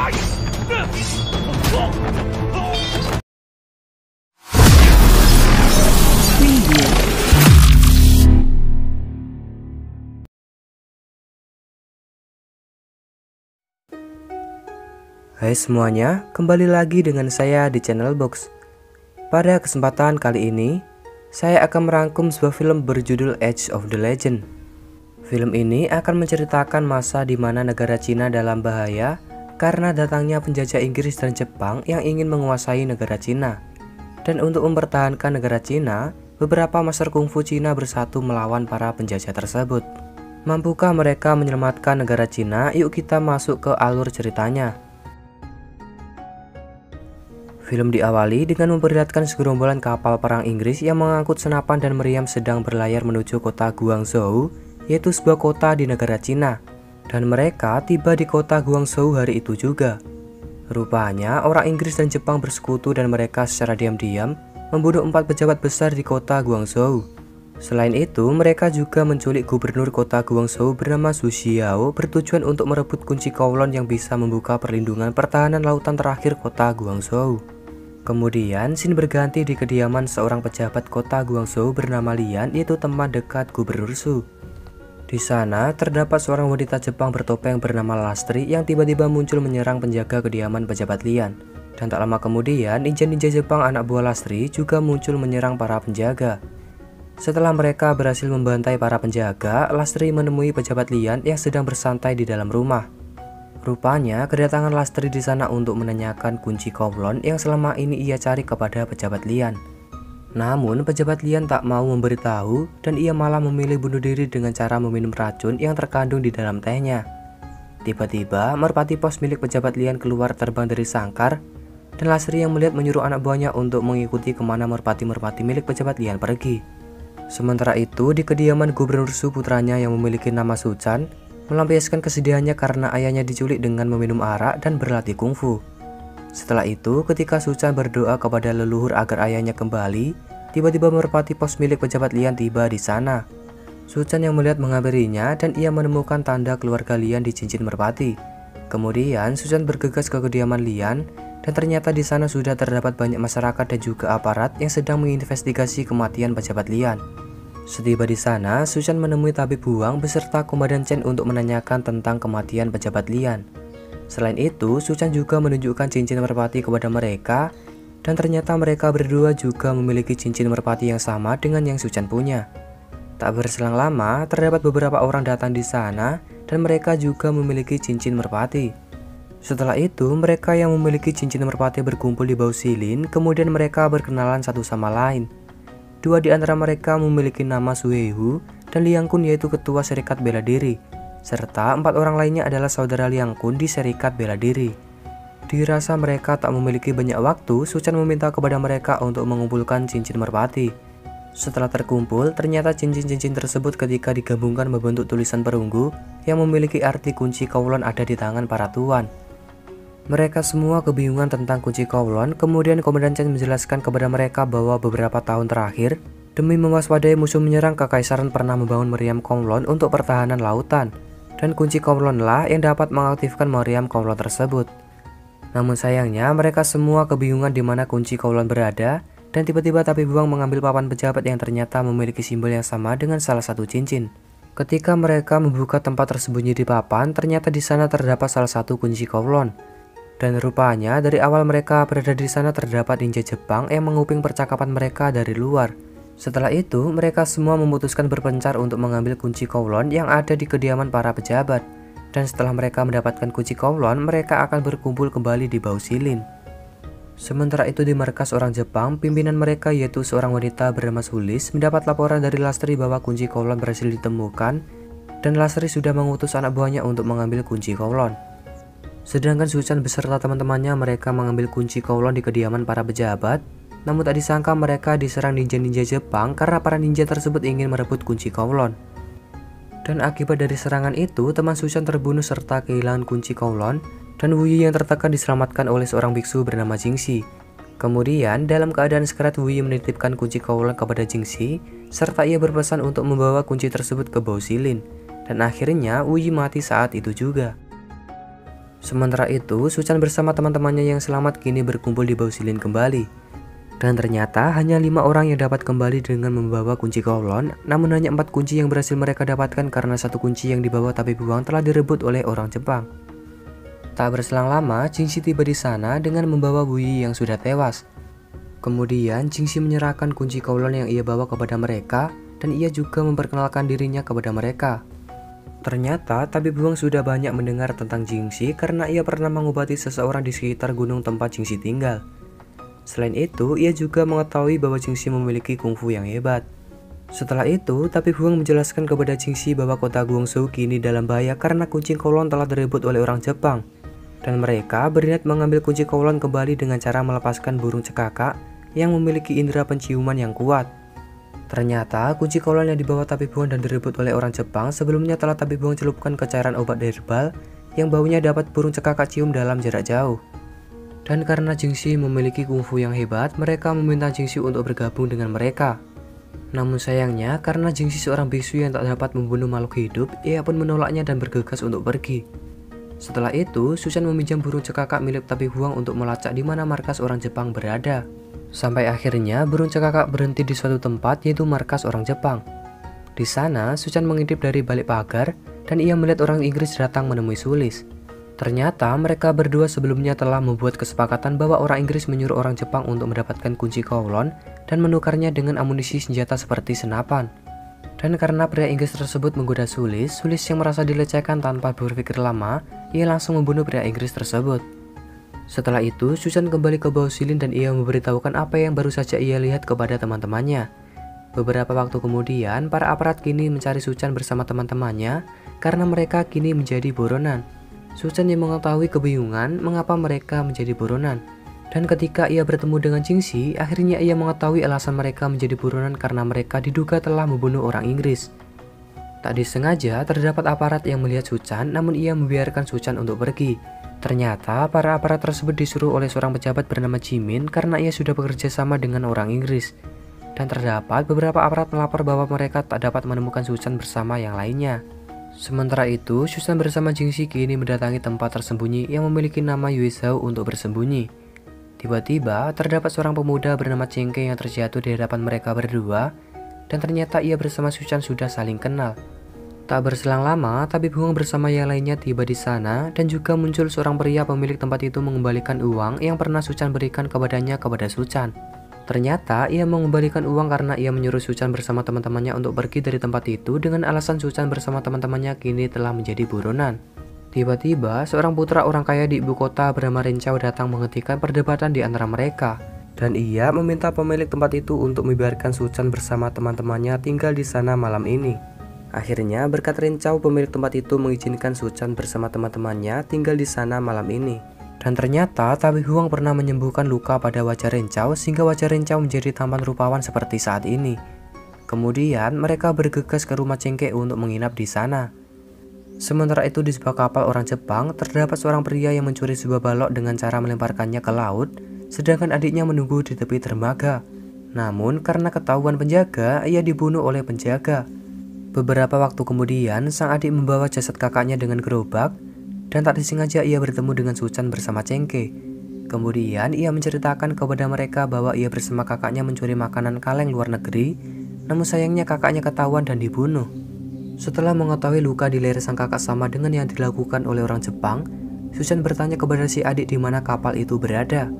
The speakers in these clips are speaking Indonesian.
Hai semuanya, kembali lagi dengan saya di channel Box. Pada kesempatan kali ini, saya akan merangkum sebuah film berjudul Age of the Legend. Film ini akan menceritakan masa di mana negara Cina dalam bahaya karena datangnya penjajah Inggris dan Jepang yang ingin menguasai negara Cina. Dan untuk mempertahankan negara Cina, beberapa master kungfu Cina bersatu melawan para penjajah tersebut. Mampukah mereka menyelamatkan negara Cina? Yuk kita masuk ke alur ceritanya. Film diawali dengan memperlihatkan segerombolan kapal perang Inggris yang mengangkut senapan dan meriam sedang berlayar menuju kota Guangzhou, yaitu sebuah kota di negara Cina. Dan mereka tiba di kota Guangzhou hari itu juga. Rupanya orang Inggris dan Jepang bersekutu dan mereka secara diam-diam membunuh 4 pejabat besar di kota Guangzhou. Selain itu, mereka juga menculik gubernur kota Guangzhou bernama Zhu Xiao bertujuan untuk merebut kunci Kowloon yang bisa membuka perlindungan pertahanan lautan terakhir kota Guangzhou. Kemudian, scene berganti di kediaman seorang pejabat kota Guangzhou bernama Lian, yaitu teman dekat Gubernur Zhu. Di sana, terdapat seorang wanita Jepang bertopeng bernama Lastri yang tiba-tiba muncul menyerang penjaga kediaman pejabat Lian. Dan tak lama kemudian, ninja-ninja Jepang anak buah Lastri juga muncul menyerang para penjaga. Setelah mereka berhasil membantai para penjaga, Lastri menemui pejabat Lian yang sedang bersantai di dalam rumah. Rupanya, kedatangan Lastri di sana untuk menanyakan kunci Kowloon yang selama ini ia cari kepada pejabat Lian. Namun, pejabat Lian tak mau memberitahu dan ia malah memilih bunuh diri dengan cara meminum racun yang terkandung di dalam tehnya. Tiba-tiba, merpati pos milik pejabat Lian keluar terbang dari sangkar dan Lastri yang melihat menyuruh anak buahnya untuk mengikuti kemana merpati-merpati milik pejabat Lian pergi. Sementara itu, di kediaman Gubernur Zhu, putranya yang memiliki nama Suchan melampiaskan kesedihannya karena ayahnya diculik dengan meminum arak dan berlatih kungfu. Setelah itu, ketika Suchan berdoa kepada leluhur agar ayahnya kembali, tiba-tiba merpati pos milik pejabat Lian tiba di sana. Suchan yang melihat menghampirinya dan ia menemukan tanda keluarga Lian di cincin merpati. Kemudian, Suchan bergegas ke kediaman Lian dan ternyata di sana sudah terdapat banyak masyarakat dan juga aparat yang sedang menginvestigasi kematian pejabat Lian. Setiba di sana, Suchan menemui tabib Huang beserta Komandan Chen untuk menanyakan tentang kematian pejabat Lian. Selain itu, Suchan juga menunjukkan cincin merpati kepada mereka dan ternyata mereka berdua juga memiliki cincin merpati yang sama dengan yang Suchan punya. Tak berselang lama, terdapat beberapa orang datang di sana dan mereka juga memiliki cincin merpati. Setelah itu, mereka yang memiliki cincin merpati berkumpul di bawah Silin, kemudian mereka berkenalan satu sama lain. Dua di antara mereka memiliki nama Su Heihu dan Liang Kun, yaitu ketua Serikat Bela Diri, serta 4 orang lainnya adalah saudara Liang Kun di Serikat Bela Diri. Dirasa mereka tak memiliki banyak waktu, Suchan meminta kepada mereka untuk mengumpulkan cincin merpati. Setelah terkumpul, ternyata cincin-cincin tersebut ketika digabungkan membentuk tulisan perunggu yang memiliki arti kunci Kowloon ada di tangan para tuan. Mereka semua kebingungan tentang kunci Kowloon, kemudian Komandan Chen menjelaskan kepada mereka bahwa beberapa tahun terakhir, demi mewaspadai musuh menyerang, Kekaisaran pernah membangun meriam Kowloon untuk pertahanan lautan. Dan kunci Kowloon lah yang dapat mengaktifkan meriam Kowloon tersebut. Namun sayangnya, mereka semua kebingungan di mana kunci Kowloon berada, dan tiba-tiba tabib Huang mengambil papan pejabat yang ternyata memiliki simbol yang sama dengan salah satu cincin. Ketika mereka membuka tempat tersembunyi di papan, ternyata di sana terdapat salah satu kunci Kowloon. Dan rupanya dari awal mereka berada di sana terdapat ninja Jepang yang menguping percakapan mereka dari luar. Setelah itu, mereka semua memutuskan berpencar untuk mengambil kunci Kowloon yang ada di kediaman para pejabat. Dan setelah mereka mendapatkan kunci Kowloon, mereka akan berkumpul kembali di bawah Silin. Sementara itu di markas orang Jepang, pimpinan mereka yaitu seorang wanita bernama Sulis mendapat laporan dari Lastri bahwa kunci Kowloon berhasil ditemukan dan Lastri sudah mengutus anak buahnya untuk mengambil kunci Kowloon. Sedangkan Suchan beserta teman-temannya mereka mengambil kunci Kowloon di kediaman para pejabat. Namun tak disangka mereka diserang ninja-ninja Jepang karena para ninja tersebut ingin merebut kunci Kowloon. Dan akibat dari serangan itu, teman Suchan terbunuh serta kehilangan kunci Kowloon. Dan Wu Yi yang tertekan diselamatkan oleh seorang biksu bernama Jingxi. Kemudian dalam keadaan sekarat, Wu Yi menitipkan kunci Kowloon kepada Jingxi serta ia berpesan untuk membawa kunci tersebut ke bawah Silin. Dan akhirnya Wu Yi mati saat itu juga. Sementara itu, Suchan bersama teman-temannya yang selamat kini berkumpul di Bau Silin kembali. Dan ternyata hanya 5 orang yang dapat kembali dengan membawa kunci Kowloon, namun hanya 4 kunci yang berhasil mereka dapatkan karena 1 kunci yang dibawa tapi buang telah direbut oleh orang Jepang. Tak berselang lama, Jingxi tiba di sana dengan membawa Bu Yi yang sudah tewas. Kemudian Jingxi menyerahkan kunci Kowloon yang ia bawa kepada mereka dan ia juga memperkenalkan dirinya kepada mereka. Ternyata tabib Huang sudah banyak mendengar tentang Jingxi karena ia pernah mengobati seseorang di sekitar gunung tempat Jingxi tinggal. Selain itu, ia juga mengetahui bahwa Jingxi memiliki kungfu yang hebat. Setelah itu, tabib Huang menjelaskan kepada Jingxi bahwa kota Guangzhou kini dalam bahaya karena kunci Kowloon telah direbut oleh orang Jepang. Dan mereka berniat mengambil kunci Kowloon kembali dengan cara melepaskan burung cekakak yang memiliki indera penciuman yang kuat. Ternyata kunci Kowloon yang dibawa tabib Huang dan direbut oleh orang Jepang sebelumnya telah tabib Huang celupkan ke cairan obat herbal yang baunya dapat burung cekakak cium dalam jarak jauh. Dan karena Jingxi memiliki kungfu yang hebat, mereka meminta Jingxi untuk bergabung dengan mereka. Namun sayangnya, karena Jingxi seorang biksu yang tak dapat membunuh makhluk hidup, ia pun menolaknya dan bergegas untuk pergi. Setelah itu, Suchan meminjam burung cekakak milik tabib Huang untuk melacak di mana markas orang Jepang berada. Sampai akhirnya, burung cekakak berhenti di suatu tempat, yaitu markas orang Jepang. Di sana, Suchan mengintip dari balik pagar, dan ia melihat orang Inggris datang menemui Sulis. Ternyata mereka berdua sebelumnya telah membuat kesepakatan bahwa orang Inggris menyuruh orang Jepang untuk mendapatkan kunci Kowloon dan menukarnya dengan amunisi senjata seperti senapan. Dan karena pria Inggris tersebut menggoda Sulis yang merasa dilecehkan tanpa berpikir lama, ia langsung membunuh pria Inggris tersebut. Setelah itu, Suchan kembali ke Bau Silin dan ia memberitahukan apa yang baru saja ia lihat kepada teman-temannya. Beberapa waktu kemudian, para aparat kini mencari Suchan bersama teman-temannya karena mereka kini menjadi buronan. Suchan yang mengetahui kebingungan mengapa mereka menjadi buronan. Dan ketika ia bertemu dengan Jingxi, akhirnya ia mengetahui alasan mereka menjadi buronan karena mereka diduga telah membunuh orang Inggris. Tak disengaja terdapat aparat yang melihat Suchan, namun ia membiarkan Suchan untuk pergi. Ternyata para aparat tersebut disuruh oleh seorang pejabat bernama Jimin karena ia sudah bekerja sama dengan orang Inggris. Dan terdapat beberapa aparat melapor bahwa mereka tak dapat menemukan Suchan bersama yang lainnya. Sementara itu, Suchan bersama Jingxi kini mendatangi tempat tersembunyi yang memiliki nama Yuezhou untuk bersembunyi. Tiba-tiba, terdapat seorang pemuda bernama Chengke yang terjatuh di hadapan mereka berdua, dan ternyata ia bersama Suchan sudah saling kenal. Tak berselang lama, tabib Huang bersama yang lainnya tiba di sana, dan juga muncul seorang pria pemilik tempat itu mengembalikan uang yang pernah Suchan berikan kepadanya kepada Suchan. Ternyata ia mengembalikan uang karena ia menyuruh Suchan bersama teman-temannya untuk pergi dari tempat itu dengan alasan Suchan bersama teman-temannya kini telah menjadi buronan. Tiba-tiba, seorang putra orang kaya di ibu kota bernama Ren Chao datang menghentikan perdebatan di antara mereka. Dan ia meminta pemilik tempat itu untuk membiarkan Suchan bersama teman-temannya tinggal di sana malam ini. Akhirnya, berkat Ren Chao, pemilik tempat itu mengizinkan Suchan bersama teman-temannya tinggal di sana malam ini. Dan ternyata tabib Huang pernah menyembuhkan luka pada wajah Ren Chao sehingga wajah Ren Chao menjadi tampan rupawan seperti saat ini. Kemudian mereka bergegas ke rumah Chengke untuk menginap di sana. Sementara itu di sebuah kapal orang Jepang terdapat seorang pria yang mencuri sebuah balok dengan cara melemparkannya ke laut, sedangkan adiknya menunggu di tepi dermaga. Namun karena ketahuan penjaga, ia dibunuh oleh penjaga. Beberapa waktu kemudian sang adik membawa jasad kakaknya dengan gerobak. Dan tak disengaja ia bertemu dengan Suchan bersama Chengke. Kemudian ia menceritakan kepada mereka bahwa ia bersama kakaknya mencuri makanan kaleng luar negeri, namun sayangnya kakaknya ketahuan dan dibunuh. Setelah mengetahui luka di leher sang kakak sama dengan yang dilakukan oleh orang Jepang, Suchan bertanya kepada si adik di mana kapal itu berada.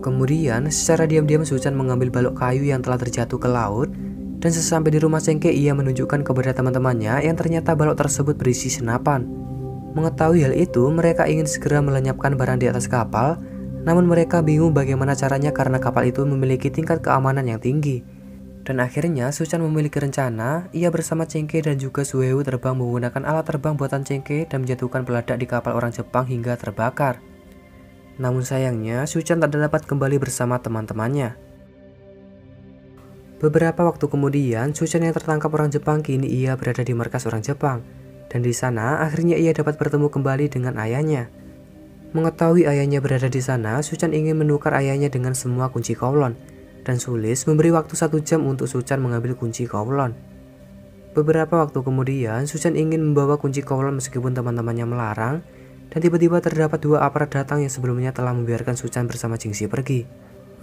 Kemudian secara diam-diam Suchan mengambil balok kayu yang telah terjatuh ke laut, dan sesampai di rumah Chengke ia menunjukkan kepada teman-temannya yang ternyata balok tersebut berisi senapan. Mengetahui hal itu, mereka ingin segera melenyapkan barang di atas kapal, namun mereka bingung bagaimana caranya karena kapal itu memiliki tingkat keamanan yang tinggi. Dan akhirnya Suchan memiliki rencana, ia bersama Chengke dan juga Suheu terbang menggunakan alat terbang buatan Chengke dan menjatuhkan peledak di kapal orang Jepang hingga terbakar. Namun sayangnya, Suchan tak dapat kembali bersama teman-temannya. Beberapa waktu kemudian, Suchan yang tertangkap orang Jepang kini ia berada di markas orang Jepang. Dan di sana akhirnya ia dapat bertemu kembali dengan ayahnya. Mengetahui ayahnya berada di sana, Suchan ingin menukar ayahnya dengan semua kunci Kowloon. Dan Sulis memberi waktu 1 jam untuk Suchan mengambil kunci Kowloon. Beberapa waktu kemudian, Suchan ingin membawa kunci Kowloon meskipun teman-temannya melarang. dan tiba-tiba terdapat dua aparat datang yang sebelumnya telah membiarkan Suchan bersama Jingxi pergi.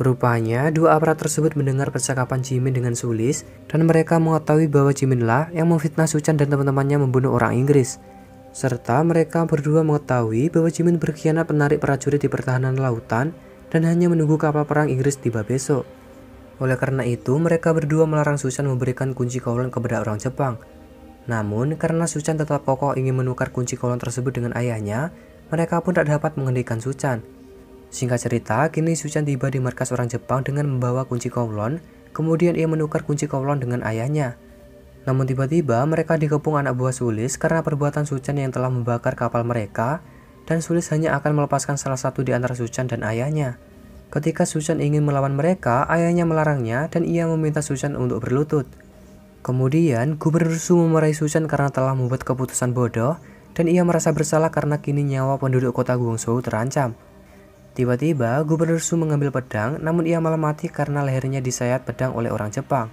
Rupanya, dua aparat tersebut mendengar percakapan Jimin dengan Sulis dan mereka mengetahui bahwa Jimin lah yang memfitnah Suchan dan teman-temannya membunuh orang Inggris. Serta mereka berdua mengetahui bahwa Jimin berkhianat menarik prajurit di pertahanan lautan dan hanya menunggu kapal perang Inggris tiba besok. Oleh karena itu, mereka berdua melarang Suchan memberikan kunci Kowloon kepada orang Jepang. Namun, karena Suchan tetap kokoh ingin menukar kunci Kowloon tersebut dengan ayahnya, mereka pun tak dapat menghentikan Suchan. Singkat cerita, kini Suchan tiba di markas orang Jepang dengan membawa kunci Kowloon, kemudian ia menukar kunci Kowloon dengan ayahnya. Namun tiba-tiba mereka dikepung anak buah Sulis karena perbuatan Suchan yang telah membakar kapal mereka, dan Sulis hanya akan melepaskan salah satu di antara Suchan dan ayahnya. Ketika Suchan ingin melawan mereka, ayahnya melarangnya dan ia meminta Suchan untuk berlutut. Kemudian, Gubernur Su memarahi Suchan karena telah membuat keputusan bodoh, dan ia merasa bersalah karena kini nyawa penduduk kota Guangzhou terancam. Tiba-tiba, Gubernur Su mengambil pedang, namun ia malah mati karena lehernya disayat pedang oleh orang Jepang.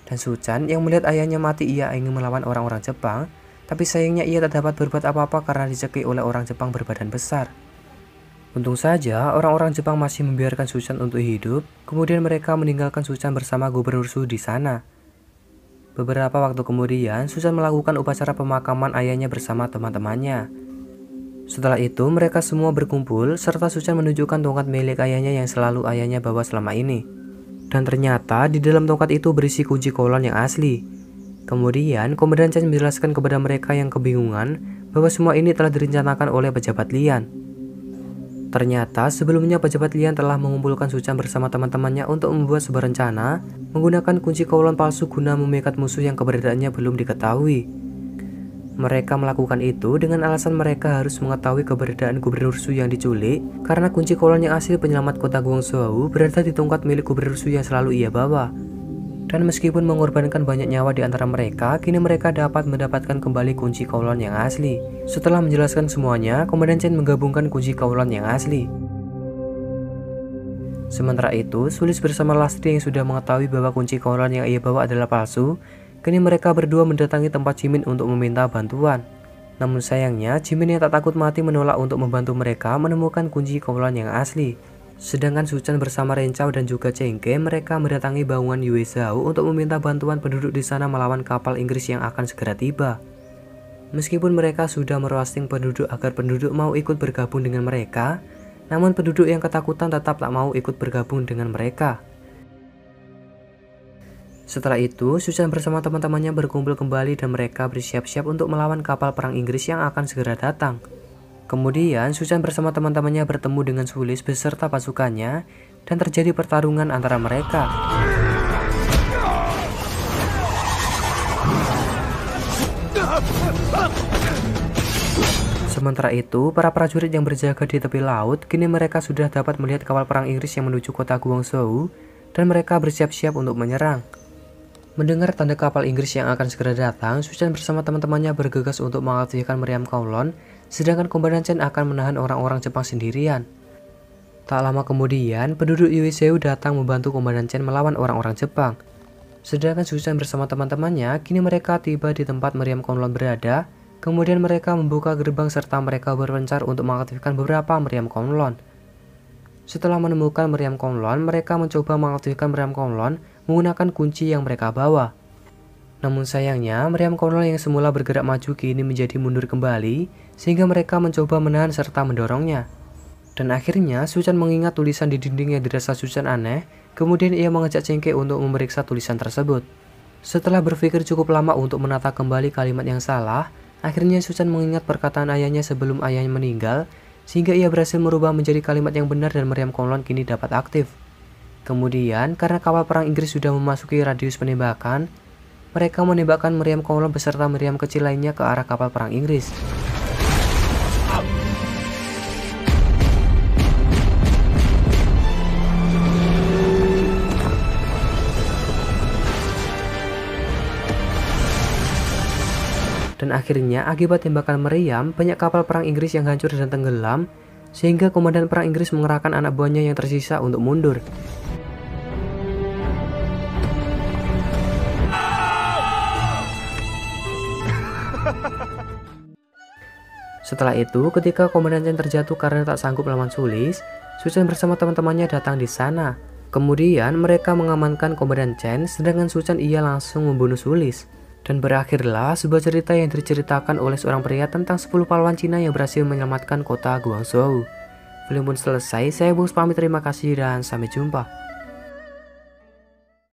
Dan Suchan yang melihat ayahnya mati, ia ingin melawan orang-orang Jepang, tapi sayangnya ia tak dapat berbuat apa-apa karena dicekik oleh orang Jepang berbadan besar. Untung saja, orang-orang Jepang masih membiarkan Suchan untuk hidup, kemudian mereka meninggalkan Suchan bersama Gubernur Su di sana. Beberapa waktu kemudian, Suchan melakukan upacara pemakaman ayahnya bersama teman-temannya. Setelah itu, mereka semua berkumpul, serta Suchan menunjukkan tongkat milik ayahnya yang selalu ayahnya bawa selama ini. Dan ternyata, di dalam tongkat itu berisi kunci Kowloon yang asli. Kemudian, Komandan Chen menjelaskan kepada mereka yang kebingungan bahwa semua ini telah direncanakan oleh pejabat Lian. Ternyata, sebelumnya pejabat Lian telah mengumpulkan Suchan bersama teman-temannya untuk membuat sebuah rencana menggunakan kunci Kowloon palsu guna memikat musuh yang keberadaannya belum diketahui. Mereka melakukan itu dengan alasan mereka harus mengetahui keberadaan Gubernur Su yang diculik karena kunci Kowloon yang asli penyelamat kota Guangzhou berada di tongkat milik Gubernur Su yang selalu ia bawa. Dan meskipun mengorbankan banyak nyawa di antara mereka, kini mereka dapat mendapatkan kembali kunci Kowloon yang asli. Setelah menjelaskan semuanya, Komandan Chen menggabungkan kunci Kowloon yang asli. Sementara itu, Sulis bersama Lastri yang sudah mengetahui bahwa kunci Kowloon yang ia bawa adalah palsu, kini mereka berdua mendatangi tempat Jimin untuk meminta bantuan. Namun sayangnya, Jimin yang tak takut mati menolak untuk membantu mereka menemukan kunci Kowloon yang asli. Sedangkan Suchan bersama Ren Chao dan juga Cheng Ke mereka mendatangi bangunan Yue Zhao untuk meminta bantuan penduduk di sana melawan kapal Inggris yang akan segera tiba. Meskipun mereka sudah merosting penduduk agar penduduk mau ikut bergabung dengan mereka, namun penduduk yang ketakutan tetap tak mau ikut bergabung dengan mereka. Setelah itu, Suchan bersama teman-temannya berkumpul kembali dan mereka bersiap-siap untuk melawan kapal perang Inggris yang akan segera datang. Kemudian, Suchan bersama teman-temannya bertemu dengan Sulis beserta pasukannya dan terjadi pertarungan antara mereka. Sementara itu, para prajurit yang berjaga di tepi laut, kini mereka sudah dapat melihat kapal perang Inggris yang menuju kota Guangzhou dan mereka bersiap-siap untuk menyerang. Mendengar tanda kapal Inggris yang akan segera datang, Suchan bersama teman-temannya bergegas untuk mengaktifkan meriam Kowloon, sedangkan Komandan Chen akan menahan orang-orang Jepang sendirian. Tak lama kemudian, penduduk Yue Zhao datang membantu Komandan Chen melawan orang-orang Jepang. Sedangkan Suchan bersama teman-temannya, kini mereka tiba di tempat meriam Kowloon berada, kemudian mereka membuka gerbang serta mereka berpencar untuk mengaktifkan beberapa meriam Kowloon. Setelah menemukan meriam Kowloon, mereka mencoba mengaktifkan meriam Kowloon menggunakan kunci yang mereka bawa. Namun sayangnya, meriam Kowloon yang semula bergerak maju kini menjadi mundur kembali, sehingga mereka mencoba menahan serta mendorongnya. Dan akhirnya, Suchan mengingat tulisan di dinding yang dirasa Suchan aneh, kemudian ia mengajak Cheng Ke untuk memeriksa tulisan tersebut. Setelah berpikir cukup lama untuk menata kembali kalimat yang salah, akhirnya Suchan mengingat perkataan ayahnya sebelum ayahnya meninggal, sehingga ia berhasil merubah menjadi kalimat yang benar dan meriam Kowloon kini dapat aktif. Kemudian, karena kapal perang Inggris sudah memasuki radius penembakan, mereka menembakkan meriam Kowloon beserta meriam kecil lainnya ke arah kapal perang Inggris. Dan akhirnya, akibat tembakan meriam, banyak kapal perang Inggris yang hancur dan tenggelam, sehingga komandan perang Inggris mengerahkan anak buahnya yang tersisa untuk mundur. Setelah itu, ketika Komandan Chen terjatuh karena tak sanggup melawan Sulis, Su Chen bersama teman-temannya datang di sana. Kemudian mereka mengamankan Komandan Chen, sedangkan Su Chen ia langsung membunuh Sulis. Dan berakhirlah sebuah cerita yang diceritakan oleh seorang pria tentang 10 pahlawan Cina yang berhasil menyelamatkan kota Guangzhou. Film pun selesai, saya Bus pamit, terima kasih dan sampai jumpa.